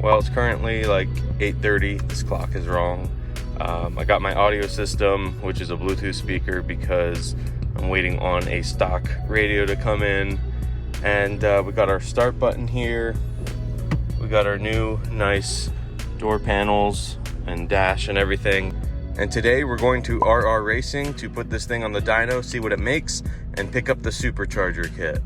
Well, it's currently like 8:30. This clock is wrong. I got my audio system, which is a Bluetooth speaker, because I'm waiting on a stock radio to come in. And we got our start button here. We got our new nice door panels and dash and everything. And today we're going to RR Racing to put this thing on the dyno, see what it makes, and pick up the supercharger kit.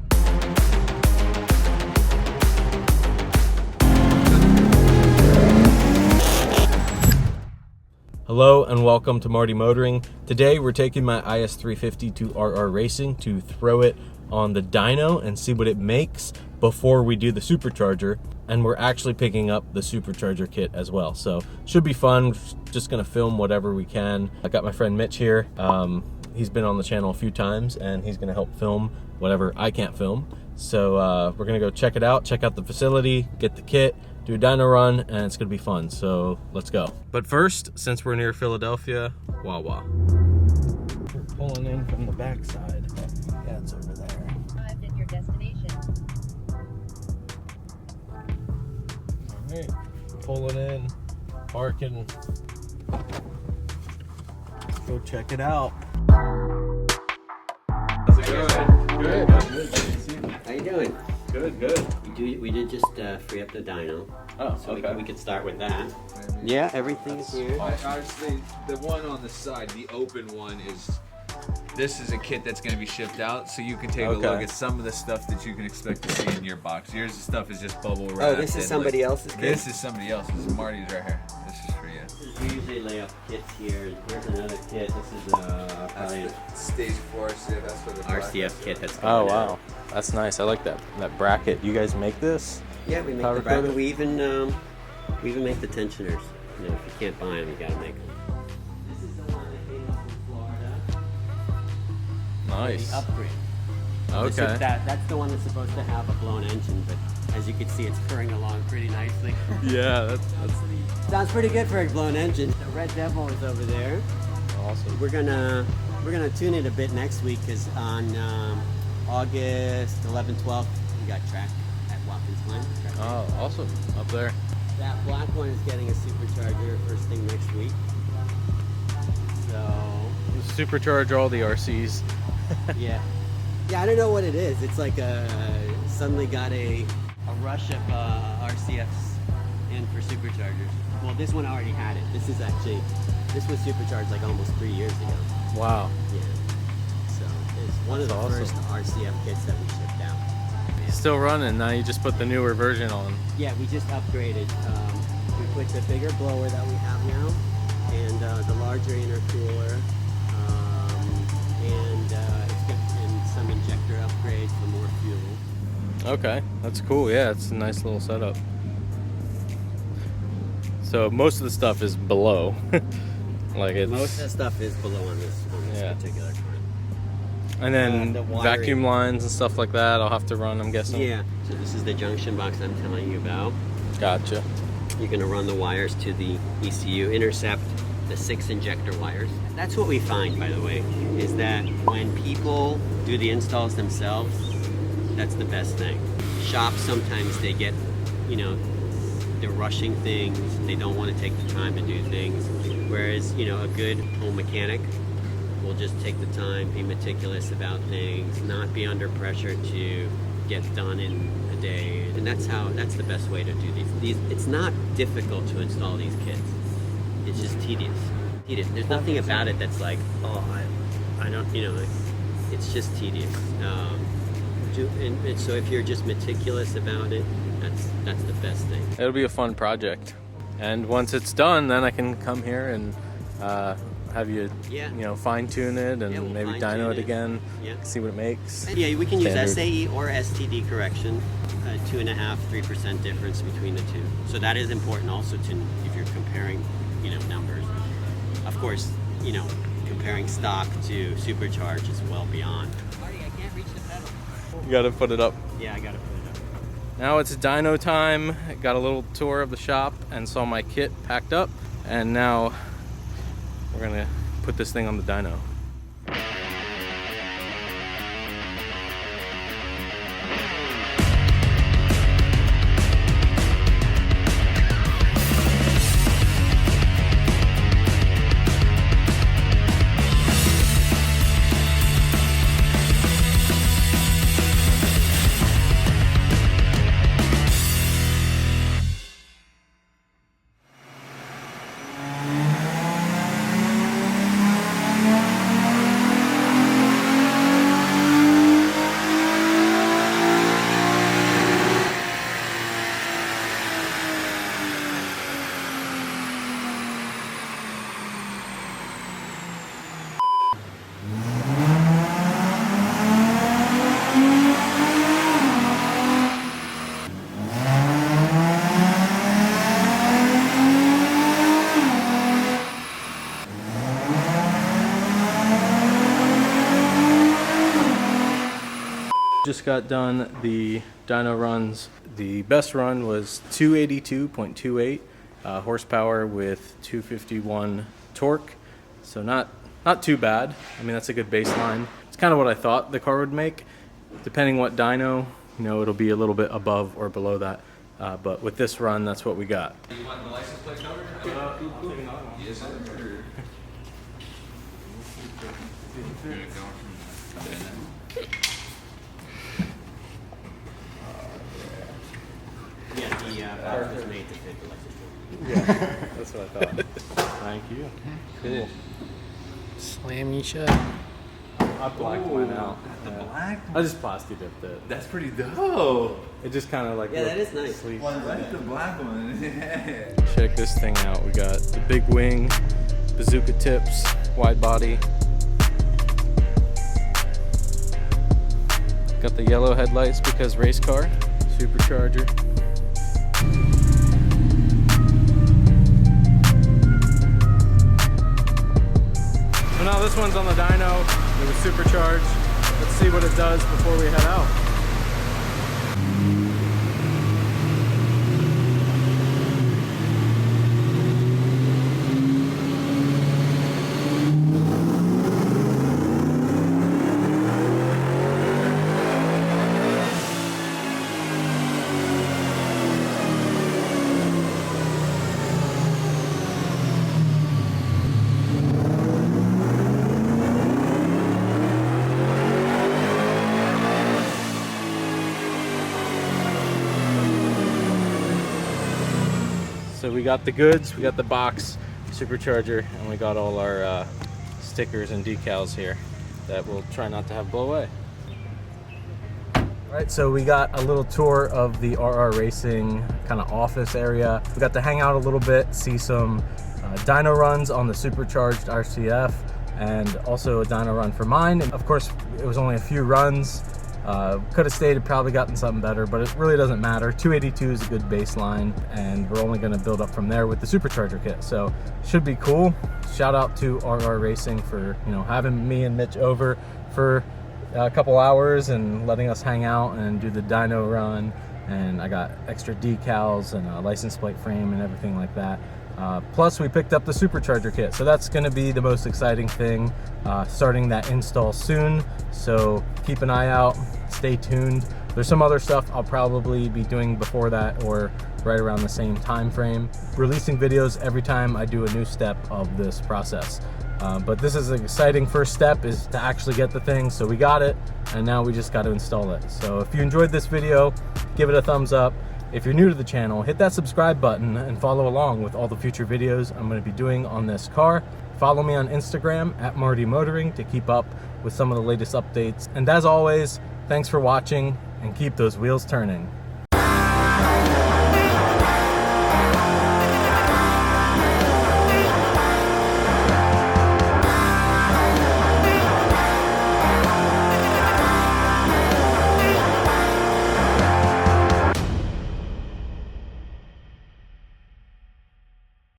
Hello and welcome to Marty Motoring. Today we're taking my IS350 to RR Racing to throw it on the dyno and see what it makes before we do the supercharger. And we're actually picking up the supercharger kit as well. So should be fun, just gonna film whatever we can. I got my friend Mitch here. He's been on the channel a few times and he's gonna help film whatever I can't film. So we're gonna go check it out, check out the facility, get the kit, do a dyno run, and it's gonna be fun, so let's go. But first, since we're near Philadelphia, Wawa. We're pulling in from the backside. Yeah, it's over there. Arrived at your destination. All right, pulling in, parking. Go check it out. How's it going? Good. How you doing? Good. We did just free up the dyno. Oh, so okay. we could start with that. Yeah, everything is here. Honestly, the one on the side, the open one, this is a kit that's going to be shipped out, so you can take a look at some of the stuff that you can expect to see in your box. Yours stuff is just bubble wrap. Oh, this is somebody else's kit? This is somebody else's. Marty's right here. This is for you. We usually lay up kits here. Here's another kit. This is probably Stage 4 RCF. That's for the RCF kit that's Oh, coming wow. out. That's nice. I like that bracket. You guys make this? Yeah, we make Powder the bracket. coated? We even make the tensioners. You know, if you can't buy them, you gotta make them. This is the one that came up from Florida. Nice. The upgrade. Okay. That's the one that's supposed to have a blown engine, but as you can see, it's purring along pretty nicely. Yeah, that's Sounds pretty good for a blown engine. The Red Devil is over there. awesome. We're gonna tune it a bit next week, because on August 11th, 12th, we got track at Watkins Glen. Oh, awesome. Up there. That black one is getting a supercharger first thing next week. So Supercharge all the RCs. yeah, I don't know what it is. It's like suddenly got a rush of RCFs in for superchargers. Well, this one already had it. This was supercharged like almost 3 years ago. Wow. Yeah. So it's one of the That's first RCF kits that we shipped out. Yeah. Still running. Now you just put the newer version on. Yeah, we just upgraded. We put the bigger blower that we have now, and the larger intercooler, and some injector upgrades for more fuel. Okay, that's cool. Yeah, it's a nice little setup. So most of the stuff is below. Like it's Most of the stuff is below on this Yeah. particular car. And then the wiring. vacuum lines and stuff like that I'll have to run, I'm guessing. Yeah. So this is the junction box I'm telling you about. Gotcha. You're going to run the wires to the ECU, intercept the 6 injector wires. That's what we find, by the way, is that when people do the installs themselves, that's the best thing. Shops, sometimes they get, they're rushing things, they don't want to take the time to do things, whereas, a good home mechanic will just take the time, be meticulous about things, not be under pressure to get done in a day, and that's the best way to do these. It's not difficult to install these kits. It's just tedious. There's nothing about it that's like, oh, I don't, it's just tedious. And so if you're just meticulous about it, that's the best thing. It'll be a fun project. And once it's done, then I can come here and have you, fine tune it and we'll maybe fine-tune dyno it it. again, Yeah. see what it makes. Yeah, we can use Standard. SAE or STD correction, 2.5–3% difference between the two. So that is important also to, if you're comparing, numbers. Of course, comparing stock to supercharge is well beyond. Marty, I can't reach the pedal. You gotta put it up. Yeah, I gotta put it up. Now it's dyno time. Got a little tour of the shop and saw my kit packed up, and now we're gonna put this thing on the dyno. Just got done the dyno runs. The best run was 282.28 horsepower with 251 torque. So not too bad. I mean, that's a good baseline. It's kind of what I thought the car would make. Depending what dyno, you know, it'll be a little bit above or below that. But with this run, that's what we got. You want the license plate number? Yes, sir. Yeah, the bar was made to fit the Lexus. Yeah, that's what I thought. Thank you. Cool. Slammy shut. I blacked mine out. The black I just plastic dipped it. That's pretty dope. It just kind of like Yeah, that is nice. sleek. I like the black one. Check this thing out. We got the big wing, bazooka tips, wide body. Got the yellow headlights because race car, supercharger. So now this one's on the dyno. It was supercharged. Let's see what it does before we head out. So we got the goods, we got the box, supercharger, and we got all our stickers and decals here that we'll try not to have blow away. All right, so we got a little tour of the RR Racing kind of office area. We got to hang out a little bit, see some dyno runs on the supercharged RCF, and also a dyno run for mine. And of course, it was only a few runs. Could have stayed, probably gotten something better, but it really doesn't matter. 282 is a good baseline, and we're only going to build up from there with the supercharger kit. So should be cool. Shout out to RR Racing for, you know, having me and Mitch over for a couple hours and letting us hang out and do the dyno run. And I got extra decals and a license plate frame and everything like that. Plus we picked up the supercharger kit, so that's going to be the most exciting thing, starting that install soon. So keep an eye out, stay tuned. There's some other stuff I'll probably be doing before that or right around the same time frame, releasing videos every time I do a new step of this process. But this is an exciting first step, is to actually get the thing. So we got it, and now we just got to install it. So if you enjoyed this video, give it a thumbs up. If you're new to the channel, hit that subscribe button and follow along with all the future videos I'm going to be doing on this car. Follow me on Instagram at Marty Motoring to keep up with some of the latest updates. And as always, thanks for watching, and keep those wheels turning.